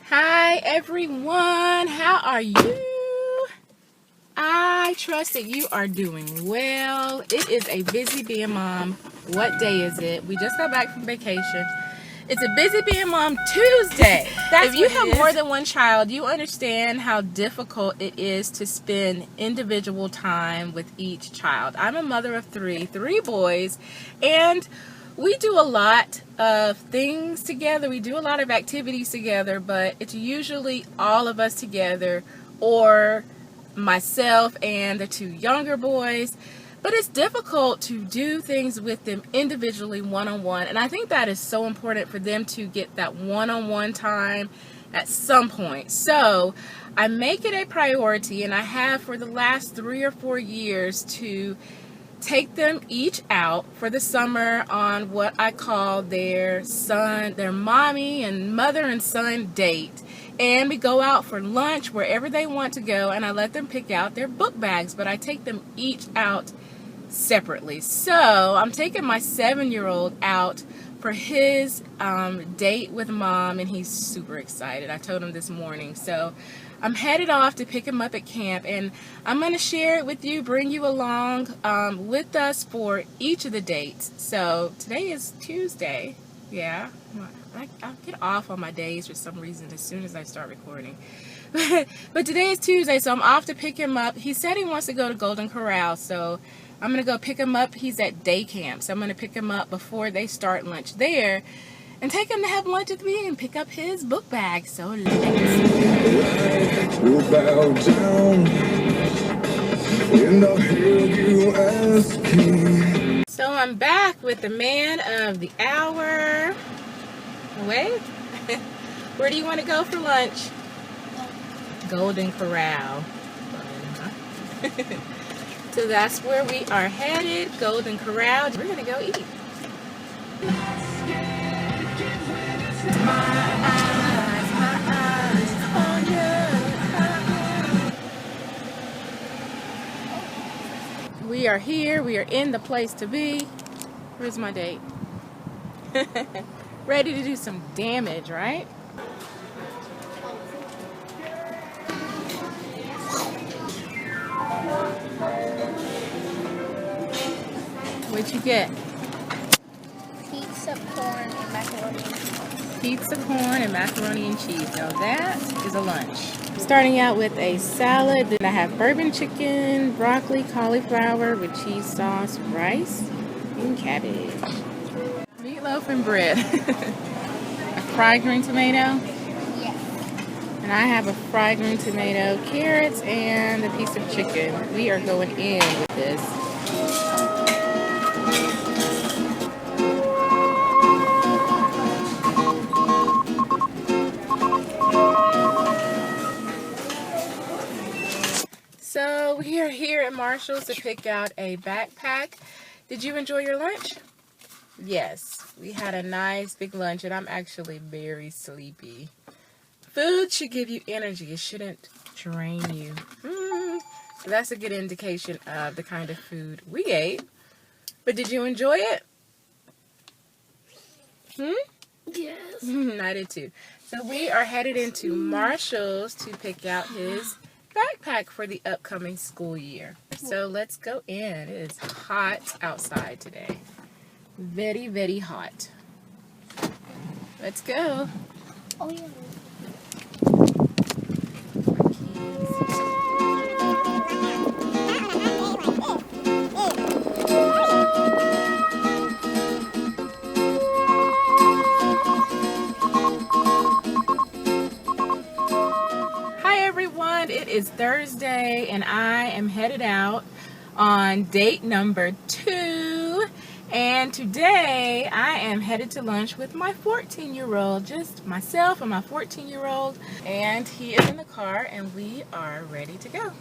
Hi everyone, how are you? I trust that you are doing well. It is a busy being mom. What day is it? We just got back from vacation. It's a busy being mom Tuesday. If you have more than one child, you understand how difficult it is to spend individual time with each child. I'm a mother of three boys, and we do a lot of things together. We do a lot of activities together, but it's usually all of us together or myself and the two younger boys. But it's difficult to do things with them individually, one-on-one. And I think that is so important for them to get that one-on-one time at some point. So I make it a priority, and I have for the last 3 or 4 years, to take them each out for the summer on what I call their mommy and mother and son date. And we go out for lunch wherever they want to go, and I let them pick out their book bags, but I take them each out separately. So I'm taking my 7-year-old out for his date with mom, and he's super excited. I told him this morning. So I'm headed off to pick him up at camp, and I'm going to share it with you, bring you along with us for each of the dates. So today is Tuesday. Yeah, I'll get off on my days for some reason as soon as I start recording. But today is Tuesday, so I'm off to pick him up. He said he wants to go to Golden Corral, so I'm going to go pick him up. He's at day camp, so I'm going to pick him up before they start lunch there and take him to have lunch with me and pick up his book bag. So let's we'll bow down and I'll hear you asking. So I'm back with the man of the hour. Wait, where do you want to go for lunch? Golden Corral. So that's where we are headed, Golden Corral. We're going to go eat. My eyes on you. We are here. We are in the place to be. Where's my date? Ready to do some damage, right? What'd you get? Pizza, corn, and macaroni and cheese. Pizza, corn, and macaroni and cheese. Now that is a lunch. Starting out with a salad. Then I have bourbon chicken, broccoli, cauliflower with cheese sauce, rice, and cabbage. Meatloaf and bread. A fried green tomato. Yes. And I have a fried green tomato, carrots, and a piece of chicken. We are going in with this. So we are here at Marshall's to pick out a backpack. Did you enjoy your lunch? Yes, we had a nice big lunch, and I'm actually very sleepy. Food should give you energy. It shouldn't drain you. So that's a good indication of the kind of food we ate. But did you enjoy it? Yes. I did too. So we are headed into Marshall's to pick out his backpack for the upcoming school year. So let's go in. It is hot outside today. Very, very hot. Let's go. Oh, yeah. It is Thursday, and I am headed out on date number 2. And today I am headed to lunch with my 14-year-old, just myself and my 14-year-old. And he is in the car, and we are ready to go.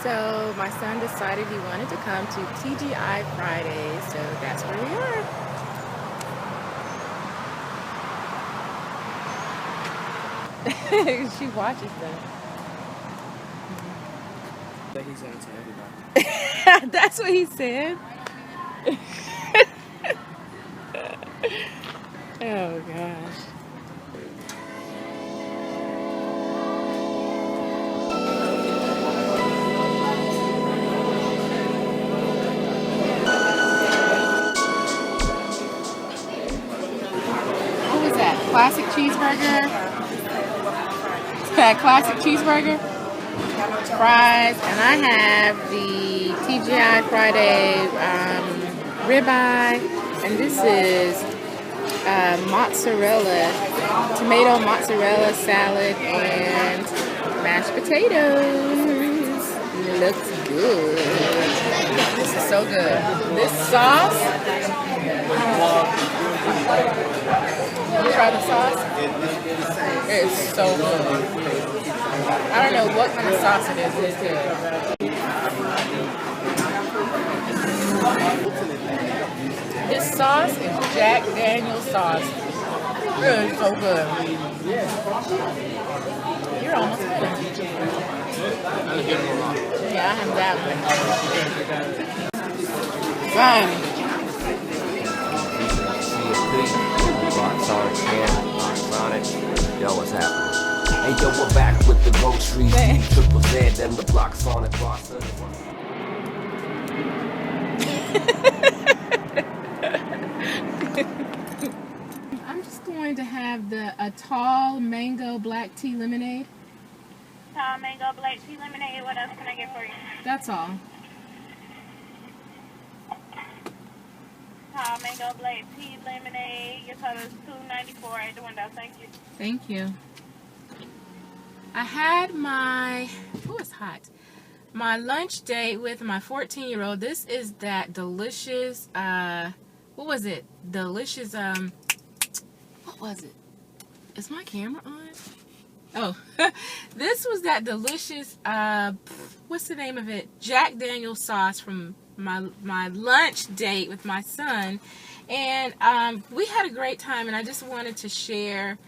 So my son decided he wanted to come to TGI Fridays, so that's where we are. She watches them. But he's going to tell everybody. That's what he said. Oh gosh. What was that? Classic cheeseburger? That classic cheeseburger? Fries, and I have the TGI Friday ribeye, and this is tomato mozzarella salad and mashed potatoes. It looks good. This is so good. This sauce. You try the sauce? It is so good. I don't know what kind of sauce it is. It's good. This sauce is Jack Daniel's sauce. It is so good. You're almost finished. Yeah, I have that one. Fine. Yo, what's happening? Hey, yo, we're back with the groceries. Triple Z and the blocks on the crosser. I'm just going to have a tall mango black tea lemonade. Tall mango black tea lemonade. What else can I get for you? That's all. Tall mango black tea lemonade. Your total is $2.94 at the window. Thank you. Thank you. I had it's hot. My lunch date with my 14-year-old. This is that delicious, what was it? Delicious, what was it? Is my camera on? Oh, this was that delicious, what's the name of it? Jack Daniel's sauce from my lunch date with my son. And we had a great time, and I just wanted to share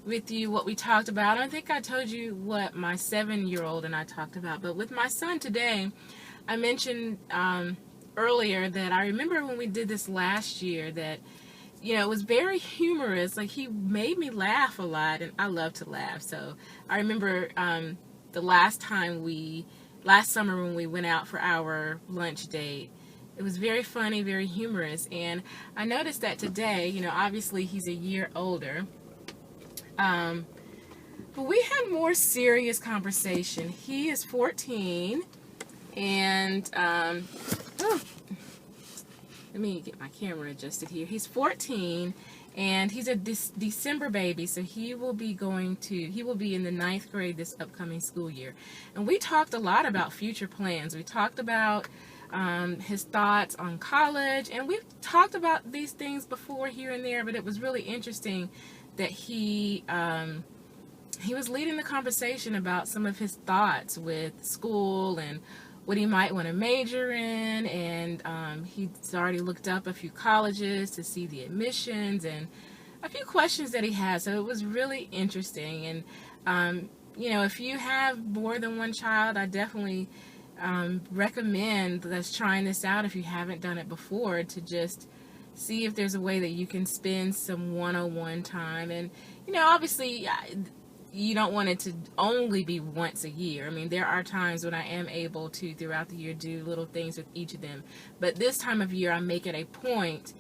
with you what we talked about. I don't think I told you what my 7-year-old and I talked about, but with my son today, I mentioned earlier that I remember when we did this last year that, you know, it was very humorous. Like, he made me laugh a lot, and I love to laugh. So I remember the last summer when we went out for our lunch date, it was very funny, very humorous. And I noticed that today, you know, obviously he's a year older, but we had more serious conversation. He is 14, and let me get my camera adjusted here. He's 14, and he's a December baby, so he will be in the 9th grade this upcoming school year. And we talked a lot about future plans. We talked about his thoughts on college, and we've talked about these things before here and there, but it was really interesting that he was leading the conversation about some of his thoughts with school and what he might want to major in, and he's already looked up a few colleges to see the admissions and a few questions that he has. So it was really interesting. And you know, if you have more than one child, I definitely recommend that's trying this out if you haven't done it before, to just see if there's a way that you can spend some one-on-one time. And, you know, obviously you don't want it to only be once a year. I mean, there are times when I am able to, throughout the year, do little things with each of them. But this time of year, I make it a point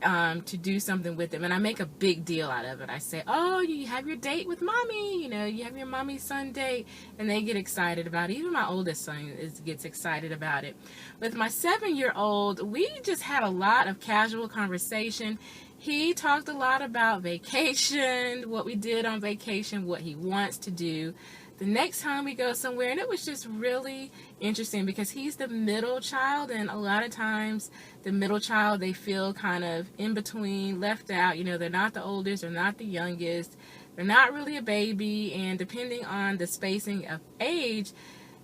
to do something with them. And I make a big deal out of it. I say, oh, you have your date with mommy. You know, you have your mommy-son date. And they get excited about it. Even my oldest son gets excited about it. With my 7-year-old, we just had a lot of casual conversation. He talked a lot about vacation, what we did on vacation, what he wants to do the next time we go somewhere. And it was just really interesting because he's the middle child, and a lot of times the middle child, they feel kind of in between, left out. You know, they're not the oldest, they're not the youngest, they're not really a baby, and depending on the spacing of age,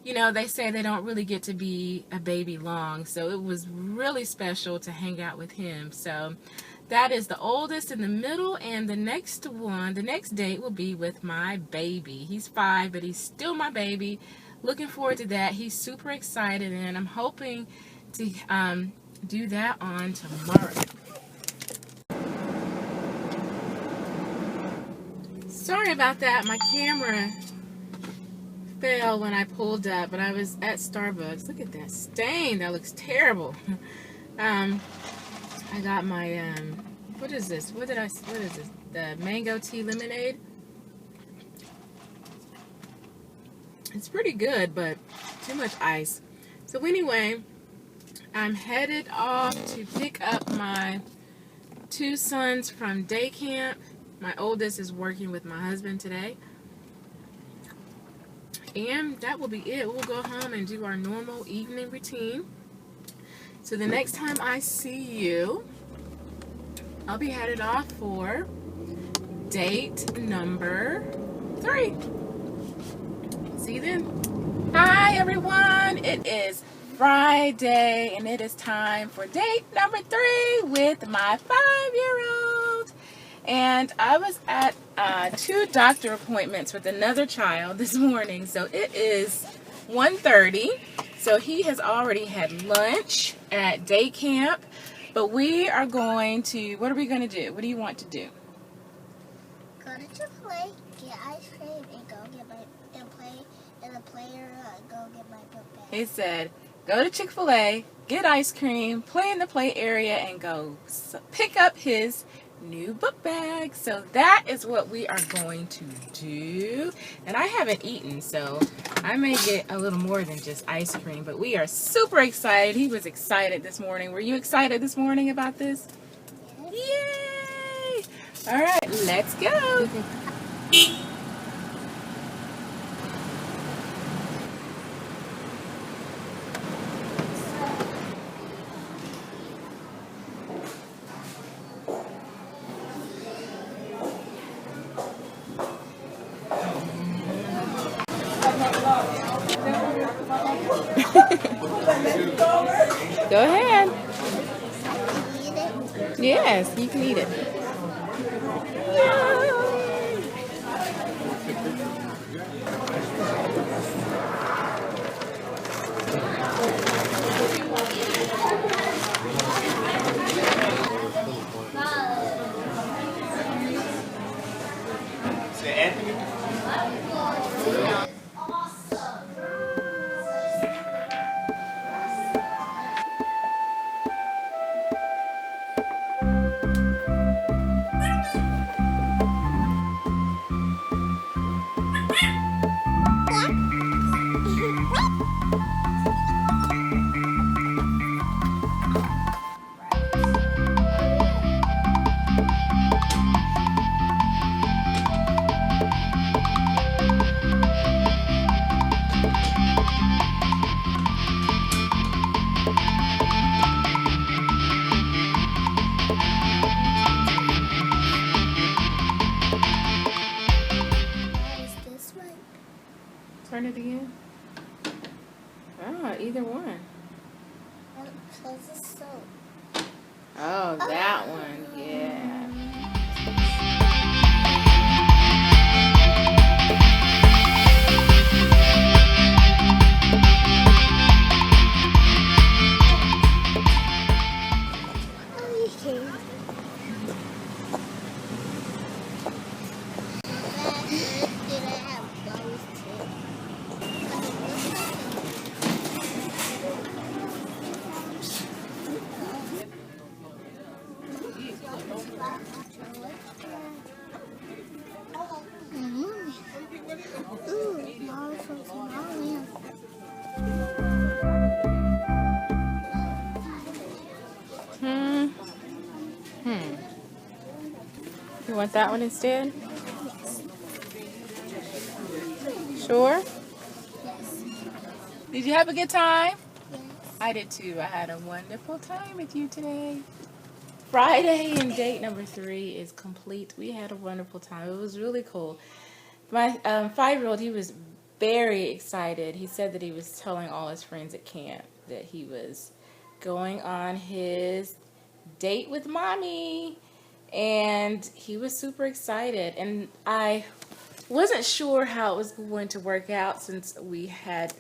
you know, they say they don't really get to be a baby long. So it was really special to hang out with him. So that is the oldest in the middle, and the next date will be with my baby. He's 5, but he's still my baby. Looking forward to that. He's super excited, and I'm hoping to do that on tomorrow. Sorry about that. My camera fell when I pulled up, but I was at Starbucks. Look at that stain. That looks terrible. I got my what is this? What is this? The mango tea lemonade. It's pretty good, but too much ice. So anyway, I'm headed off to pick up my 2 sons from day camp. My oldest is working with my husband today. And that will be it. We'll go home and do our normal evening routine. So the next time I see you, I'll be headed off for date number 3. See you then. Hi everyone. It is Friday and it is time for date number 3 with my 5-year-old. And I was at 2 doctor appointments with another child this morning. So it is 1:30. So he has already had lunch at day camp. But we are going to, what are we going to do? What do you want to do? Go to Chick-fil-A, get ice cream, and go get my, and play in the playground, go get my book bag. He said, go to Chick-fil-A, get ice cream, play in the play area, and go pick up his new book bag. So that is what we are going to do. And I haven't eaten, so I may get a little more than just ice cream. But we are super excited. He was excited this morning. Were you excited this morning about this? Yay! All right, let's go. Go ahead. Eat it. Yes, you can eat it. Is this one? Turn it again. Oh, either one. Close the soap. Oh, that one. Yeah. Okay. Did I have flowers too? Ooh, flowers from Somalia. You want that one instead? Sure? Did you have a good time? Yes. I did too. I had a wonderful time with you today. Friday and date number 3 is complete. We had a wonderful time. It was really cool. My 5-year-old, he was very excited. He said that he was telling all his friends at camp that he was going on his date with mommy. And he was super excited. And I wasn't sure how it was going to work out since we had,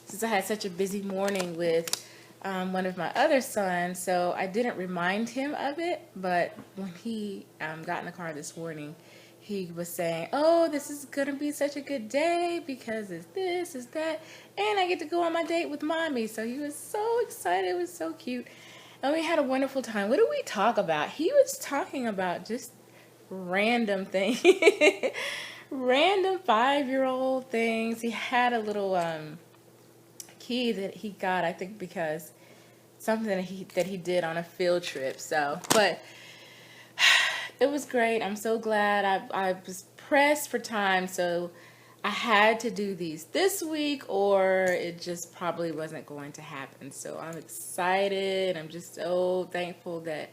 since I had such a busy morning with one of my other sons, so I didn't remind him of it. But when he got in the car this morning, he was saying, oh, this is going to be such a good day because it's this, it's that, and I get to go on my date with mommy. So he was so excited. It was so cute. And we had a wonderful time. What did we talk about? He was talking about just random things. Random 5-year-old things. He had a little key that he got, I think, because something that he did on a field trip. So, but it was great. I'm so glad. I was pressed for time, so I had to do these this week, or it just probably wasn't going to happen. So I'm excited. I'm just so thankful that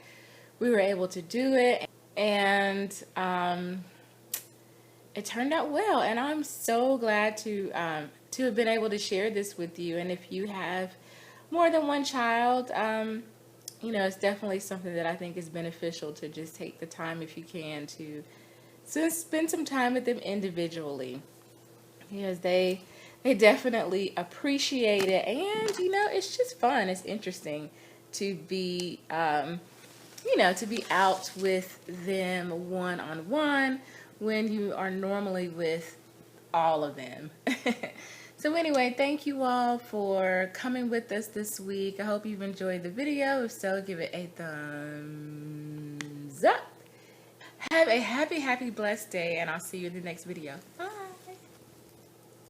we were able to do it, and it turned out well. And I'm so glad to have been able to share this with you. And if you have more than one child, you know, it's definitely something that I think is beneficial to just take the time, if you can, to spend some time with them individually, because they definitely appreciate it. And, you know, it's just fun. It's interesting to be, you know, to be out with them one-on-one when you are normally with all of them. So anyway, thank you all for coming with us this week. I hope you've enjoyed the video. If so, give it a thumbs up. Have a happy, blessed day, and I'll see you in the next video. Bye.